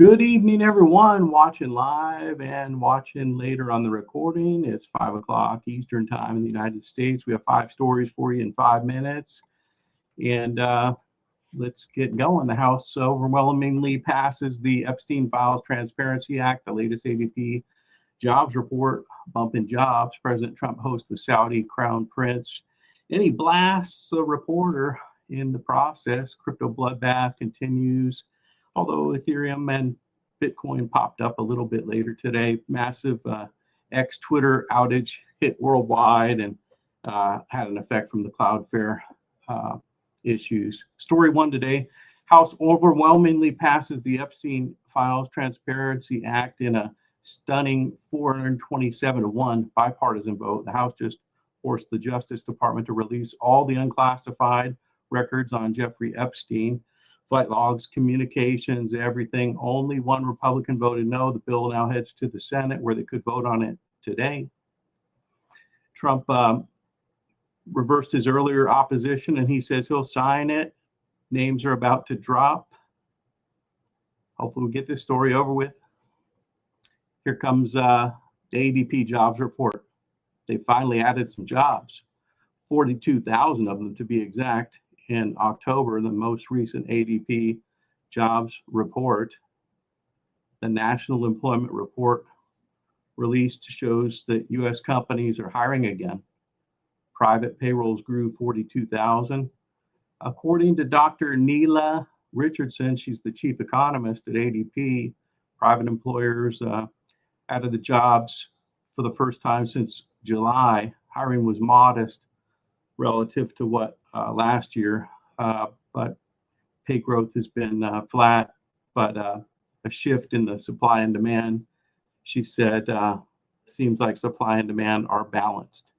Good evening, everyone watching live and watching later on the recording. It's 5 o'clock Eastern time in the United States. We have 5 stories for you in 5 minutes. And let's get going. The House overwhelmingly passes the Epstein Files Transparency Act, the latest ADP jobs report, bumping jobs. President Trump hosts the Saudi crown prince, and he blasts a reporter in the process. Crypto bloodbath continues, although Ethereum and Bitcoin popped up a little bit later today. Massive X Twitter outage hit worldwide and had an effect from the Cloudflare issues. Story 1 today: House overwhelmingly passes the Epstein Files Transparency Act in a stunning 427-1 bipartisan vote. The House just forced the Justice Department to release all the unclassified records on Jeffrey Epstein, flight logs, communications, everything. Only one Republican voted no. The bill now heads to the Senate, where they could vote on it today. Trump reversed his earlier opposition, and he says he'll sign it. Names are about to drop. Hopefully we'll get this story over with. Here comes the ADP jobs report. They finally added some jobs, 42,000 of them to be exact, in October, the most recent ADP jobs report. The National Employment Report released shows that U.S. companies are hiring again. Private payrolls grew 42,000. According to Dr. Nela Richardson, she's the chief economist at ADP, private employers added the jobs for the first time since July. Hiring was modest relative to what last year, but pay growth has been flat, but a shift in the supply and demand. She said, seems like supply and demand are balanced.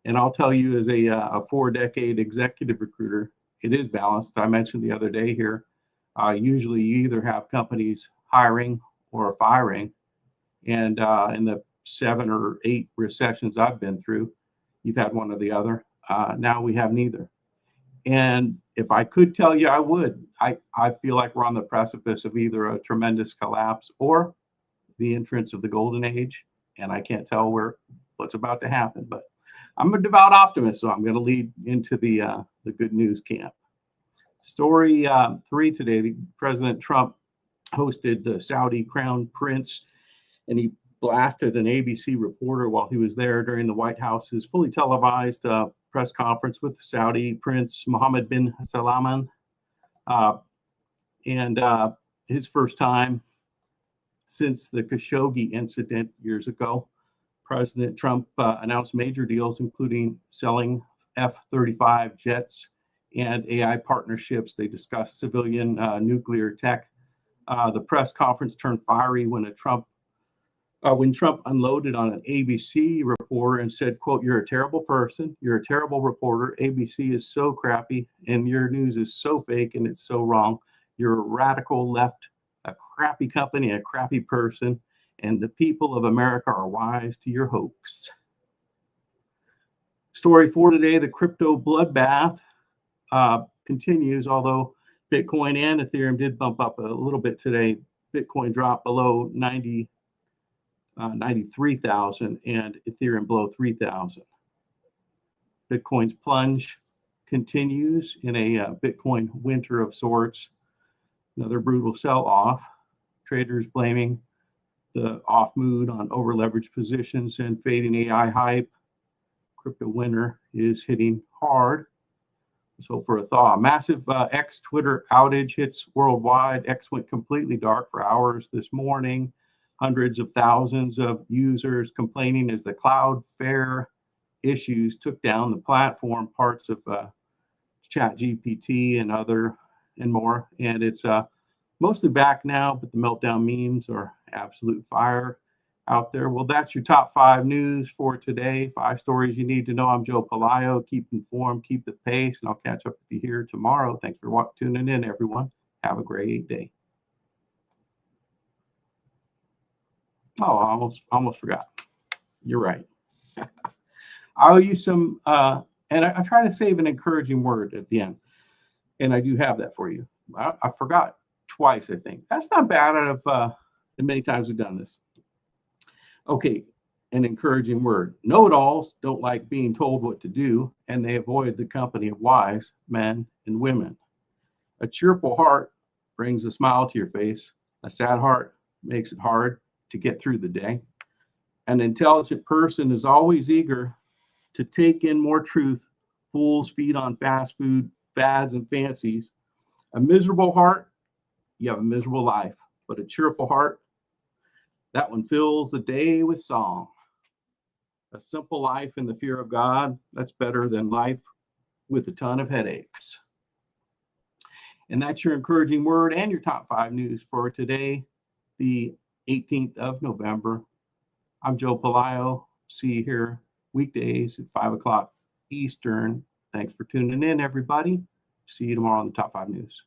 And I'll tell you, as a 4-decade executive recruiter, it is balanced. I mentioned the other day here, usually you either have companies hiring or firing. And in the 7 or 8 recessions I've been through, you've had one or the other. Now we have neither. And if I could tell you, I would. I feel like we're on the precipice of either a tremendous collapse or the entrance of the golden age. And I can't tell what's about to happen. But I'm a devout optimist, so I'm going to lead into the good news camp. Story 3 today: President Trump hosted the Saudi crown prince, and he blasted an ABC reporter while he was there during the White House's fully televised press conference with Saudi Prince Mohammed bin Salman, and his first time since the Khashoggi incident years ago. President Trump announced major deals, including selling F-35 jets and AI partnerships. They discussed civilian nuclear tech. The press conference turned fiery when Trump unloaded on an ABC reporter and said, quote, "You're a terrible person. You're a terrible reporter. ABC is so crappy, and your news is so fake, and it's so wrong. You're a radical left, a crappy company, a crappy person, and the people of America are wise to your hoax." Story 4 today: the crypto bloodbath continues, although Bitcoin and Ethereum did bump up a little bit today. Bitcoin dropped below 93,000 and Ethereum below 3,000. Bitcoin's plunge continues in a Bitcoin winter of sorts. Another brutal sell-off. Traders blaming the off mood on over-leveraged positions and fading AI hype. Crypto winter is hitting hard. So for a thaw, massive X Twitter outage hits worldwide. X went completely dark for hours this morning. Hundreds of thousands of users complaining as the Cloudflare issues took down the platform, parts of ChatGPT and more. And it's mostly back now, but the meltdown memes are absolute fire out there. Well, that's your top 5 news for today. 5 stories you need to know. I'm Joe Pelayo. Keep informed, keep the pace, and I'll catch up with you here tomorrow. Thanks for tuning in, everyone. Have a great day. Oh, I almost forgot. You're right. I owe you some, and I try to save an encouraging word at the end, and I do have that for you. I forgot. twice, I think. That's not bad out of the many times we've done this. Okay, an encouraging word. Know-it-alls don't like being told what to do, and they avoid the company of wise men and women. A cheerful heart brings a smile to your face. A sad heart makes it hard to get through the day. An intelligent person is always eager to take in more truth. Fools feed on fast food, fads, and fancies. A miserable heart, you have a miserable life. But a cheerful heart, that one fills the day with song. A simple life in the fear of God, that's better than life with a ton of headaches. And that's your encouraging word and your top 5 news for today, the 18th of November. I'm Joe Pelayo. See you here weekdays at 5 o'clock Eastern. Thanks for tuning in, everybody. See you tomorrow on the top 5 news.